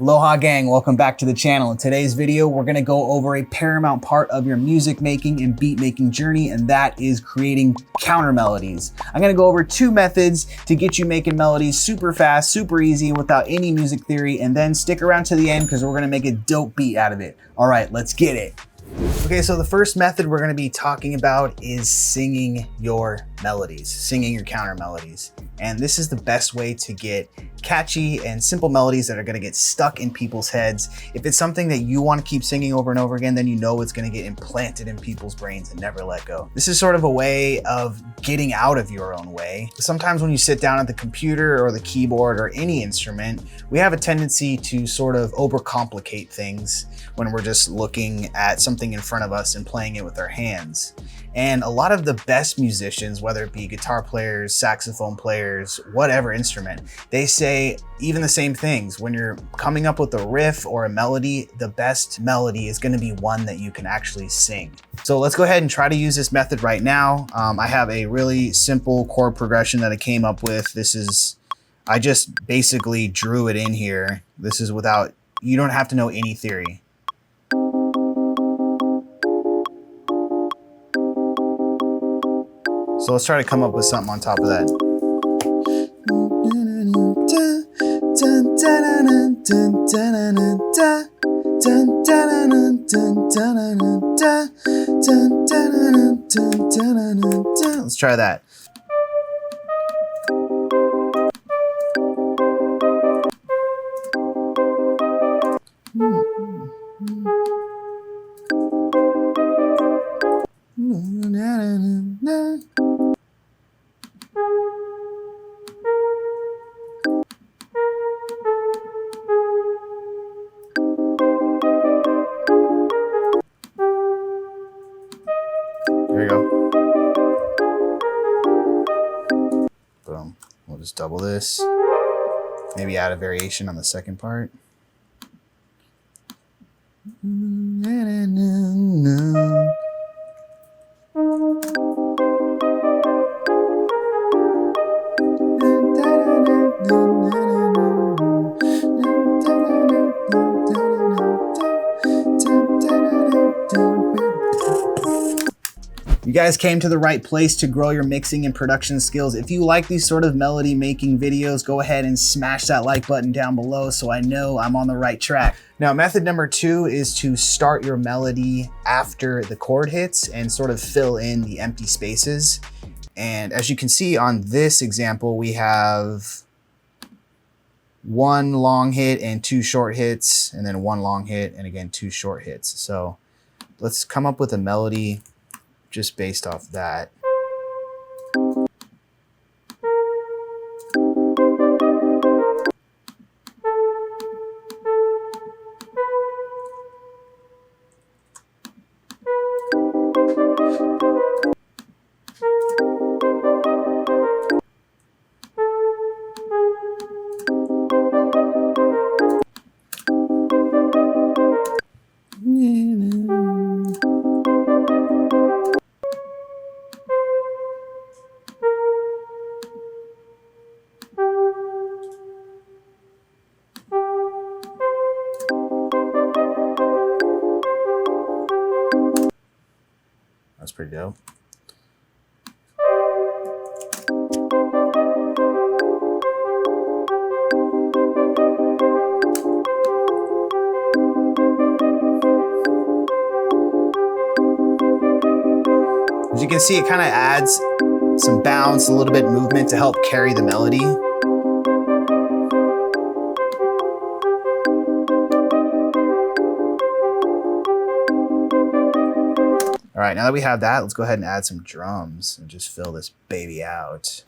Aloha Gang, welcome back to the channel. In today's video, we're gonna go over a paramount part of your music making and beat making journey, and that is creating counter melodies. I'm gonna go over 2 methods to get you making melodies super fast, super easy, without any music theory, and then stick around to the end because we're gonna make a dope beat out of it. All right, let's get it. Okay, so the first method we're gonna be talking about is singing your melodies, singing your counter melodies. And this is the best way to get catchy and simple melodies that are gonna get stuck in people's heads. If it's something that you wanna keep singing over and over again, then you know it's gonna get implanted in people's brains and never let go. This is sort of a way of getting out of your own way. Sometimes when you sit down at the computer or the keyboard or any instrument, we have a tendency to sort of overcomplicate things when we're just looking at something in front of us and playing it with our hands. And a lot of the best musicians, whether it be guitar players, saxophone players, whatever instrument, they say even the same things. When you're coming up with a riff or a melody, the best melody is gonna be one that you can actually sing. So let's go ahead and try to use this method right now. I have a really simple chord progression that I came up with. I just basically drew it in here. This is without, you don't have to know any theory. So let's try to come up with something on top of that. Let's try that. There we go. Boom. We'll just double this. Maybe add a variation on the second part. You guys came to the right place to grow your mixing and production skills. If you like these sort of melody making videos, go ahead and smash that like button down below so I know I'm on the right track. Now, method number 2 is to start your melody after the chord hits and sort of fill in the empty spaces. And as you can see on this example, we have 1 long hit and 2 short hits, and then 1 long hit and again 2 short hits. So let's come up with a melody just based off that. That's pretty dope. As you can see, it kind of adds some bounce, a little bit of movement to help carry the melody. All right, now that we have that, let's go ahead and add some drums and just fill this baby out.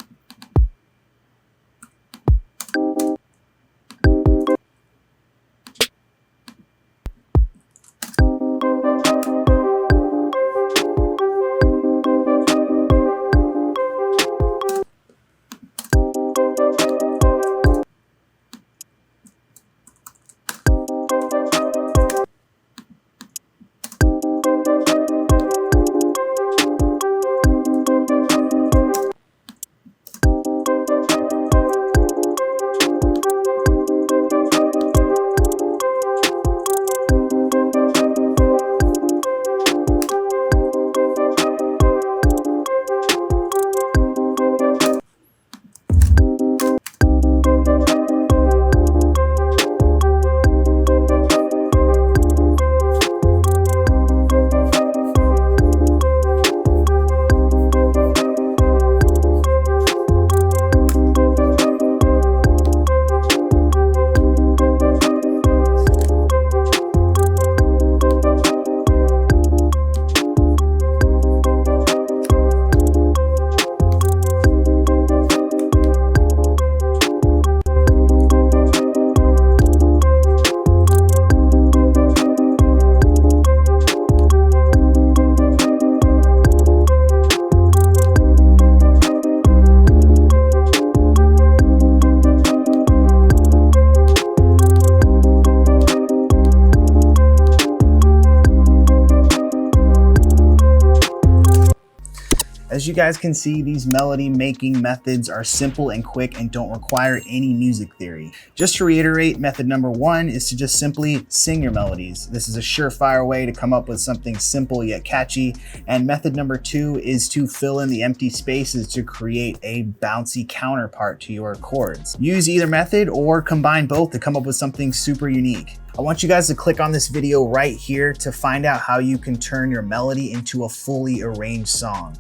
As you guys can see, these melody making methods are simple and quick and don't require any music theory. Just to reiterate, method number 1 is to just simply sing your melodies. This is a surefire way to come up with something simple yet catchy. And method number 2 is to fill in the empty spaces to create a bouncy counterpart to your chords. Use either method or combine both to come up with something super unique. I want you guys to click on this video right here to find out how you can turn your melody into a fully arranged song.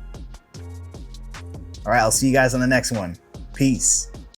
All right, I'll see you guys on the next one. Peace.